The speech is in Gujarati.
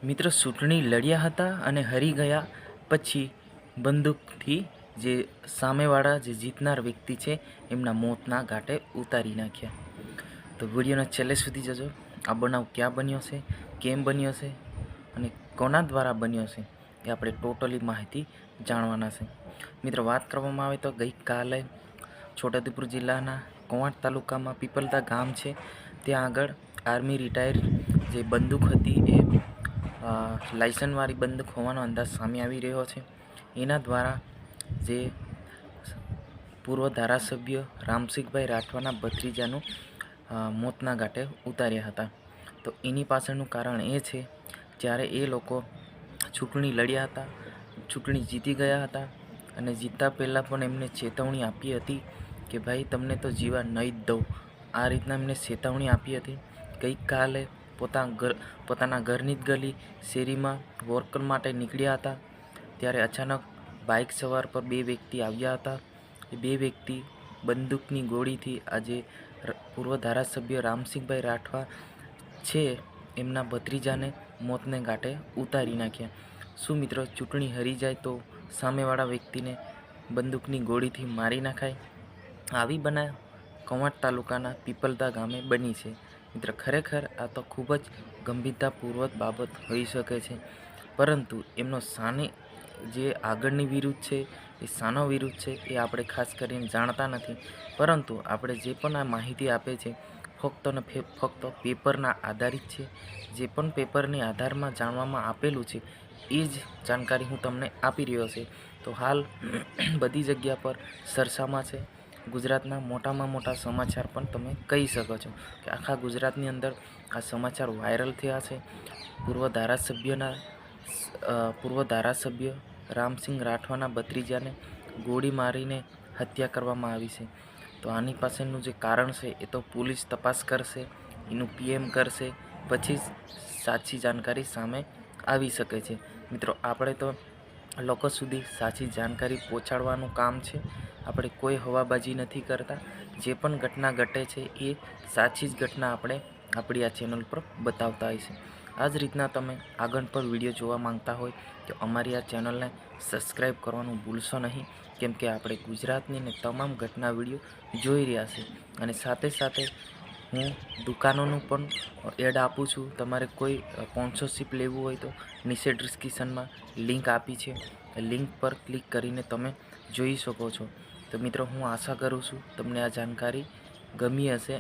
મિત્રો ચૂંટણી લડ્યા હતા અને હારી ગયા પછી બંદૂકથી જે સામેવાળા જે જીતનાર વ્યક્તિ છે એમના મોતના ઘાટે ઉતારી નાખ્યા. તો વિડીયોના છેલ્લે સુધી જજો. આ બનાવ ક્યાં બન્યો છે, કેમ બન્યો છે અને કોના દ્વારા બન્યો છે એ આપણે ટોટલી માહિતી જાણવાના છે. મિત્રો, વાત કરવામાં આવે તો ગઈકાલે છોટાઉદેપુર જિલ્લાના કોવાંટ તાલુકામાં પીપલદા ગામ છે, ત્યાં આગળ આર્મી રિટાયર જે બંદૂક હતી એ લાયસન્સવાળી બંદૂક હોવાનો અંદાજ સામે આવી રહ્યો છે. એના દ્વારા જે પૂર્વ ધારાસભ્ય રામસિંહભાઈ રાઠવાના ભત્રીજાનું મોતના ઘાટે ઉતાર્યા હતા. તો એની પાછળનું કારણ એ છે, જ્યારે એ લોકો ચૂંટણી લડ્યા હતા, ચૂંટણી જીતી ગયા હતા અને જીતતા પહેલાં પણ એમને ચેતવણી આપી હતી કે ભાઈ તમને તો જીવા નહીં જ દઉં. આ રીતના એમને ચેતવણી આપી હતી. ગઈકાલે પોતાના ઘરની જ ગલી શેરીમાં વર્કર માટે નીકળ્યા હતા, ત્યારે અચાનક બાઇક સવાર પર બે વ્યક્તિ આવ્યા હતા. એ બે વ્યક્તિ બંદૂકની ગોળીથી આજે પૂર્વ ધારાસભ્ય રામસિંહભાઈ રાઠવા છે એમના ભત્રીજાને મોતને ઘાટે ઉતારી નાખ્યા. શું મિત્રો, ચૂંટણી હારી જાય તો સામેવાળા વ્યક્તિને બંદૂકની ગોળીથી મારી નાખાય? આવી બનાવ કોવાંટ તાલુકાના પીપલદા ગામે બની છે. મિત્ર, ખરેખર આ તો ખૂબ જ ગંભીરતાપૂર્વક બાબત હોઈ શકે છે, પરંતુ એમનો સાને જે આગળની વિરુદ્ધ છે એ સાનો વિરુદ્ધ છે એ આપણે ખાસ કરીને જાણતા નથી. પરંતુ આપણે જે પણ આ માહિતી આપે છે ફક્ત ને ફક્ત પેપરના આધારિત છે. જે પણ પેપરની આધારમાં જાણવામાં આપેલું છે એ જ જાણકારી હું તમને આપી રહ્યો છે. તો હાલ બધી જગ્યા પર સરસામાં છે. ગુજરાતના મોટામાં મોટા સમાચાર પણ તમે કહી શકો છો કે આખા ગુજરાતની અંદર આ સમાચાર વાયરલ થયા છે. પૂર્વ ધારાસભ્ય રામસિંહ રાઠવાના ભત્રીજાને ગોળી મારીને હત્યા કરવામાં આવી છે. તો આની પાછળનું જે કારણ છે એ તો પોલીસ તપાસ કરશે, એનું પીએમ કરશે, પછી સાચી જાણકારી સામે આવી શકે છે. મિત્રો, આપણે તો લોકો સુધી સાચી જાણકારી પહોંચાડવાનું કામ છે. આપણે કોઈ હવાબાજી નથી કરતા. જે પણ ઘટના ઘટે છે એ સાચી જ ઘટના આપણે આપણી આ ચેનલ પર બતાવતા હોય છે. આ જ રીતના તમે આગળ પર વિડીયો જોવા માંગતા હોય તો અમારી આ ચેનલને સબસ્ક્રાઈબ કરવાનું ભૂલશો નહીં, કેમ કે આપણે ગુજરાતની ને તમામ ઘટના વિડીયો જોઈ રહ્યા છે. અને સાથે સાથે હું દુકાનોનું પણ એડ આપું છું. તમારે કોઈ સ્પોન્સરશિપ લેવું હોય તો નીચે ડિસ્ક્રિપ્શનમાં લિંક આપી છે, લિંક પર ક્લિક કરીને તમે જોઈ શકો છો. તો મિત્રો, હું આશા કરું છું તમને આ જાણકારી ગમી હશે